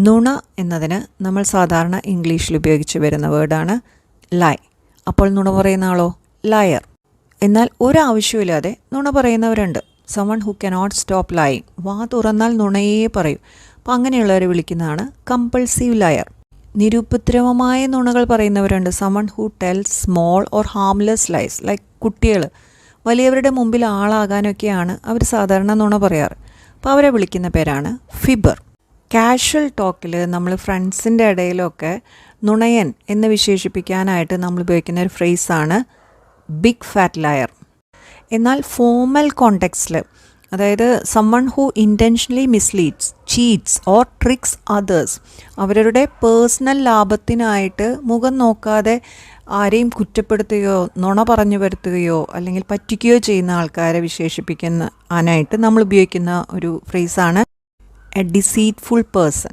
നുണ എന്നതിന് നമ്മൾ സാധാരണ ഇംഗ്ലീഷിൽ ഉപയോഗിച്ച് വരുന്ന വേർഡാണ് ലൈ. അപ്പോൾ നുണ പറയുന്ന ആളോ ലയർ. എന്നാൽ ഒരാവശ്യമില്ലാതെ നുണ പറയുന്നവരുണ്ട്. someone who cannot stop lying. വാ തുറന്നാൽ നുണയേ പറയും. അപ്പോൾ അങ്ങനെയുള്ളവരെ വിളിക്കുന്നതാണ് കമ്പൾസീവ് ലയർ. നിരുപദ്രവമായ നുണകൾ പറയുന്നവരുണ്ട്. someone who tells small or harmless lies. Like കുട്ടികൾ വലിയവരുടെ മുമ്പിൽ ആളാകാനൊക്കെയാണ് അവർ സാധാരണ നുണ പറയാറ്. അപ്പോൾ അവരെ വിളിക്കുന്ന പേരാണ് ഫിബർ. കാഷ്വൽ ടോക്കിൽ നമ്മൾ ഫ്രണ്ട്സിൻ്റെ ഇടയിലൊക്കെ നുണയൻ എന്ന് വിശേഷിപ്പിക്കാനായിട്ട് നമ്മൾ ഉപയോഗിക്കുന്ന ഒരു ഫ്രേസാണ് ബിഗ് ഫാറ്റ് ലയർ. എന്നാൽ ഫോമൽ കോണ്ടെക്സ്റ്റിൽ, അതായത് someone who intentionally misleads, cheats or tricks others, അവരുടെ പേഴ്സണൽ ലാഭത്തിനായിട്ട് മുഖം നോക്കാതെ ആരെയും കുറ്റപ്പെടുത്തുകയോ നുണ പറഞ്ഞു വരുത്തുകയോ അല്ലെങ്കിൽ പറ്റിക്കുകയോ ചെയ്യുന്ന ആൾക്കാരെ വിശേഷിപ്പിക്കാനായിട്ട് നമ്മൾ ഉപയോഗിക്കുന്ന ഒരു ഫ്രേസാണ് എ ഡിസീറ്റ്ഫുൾ പേഴ്സൺ.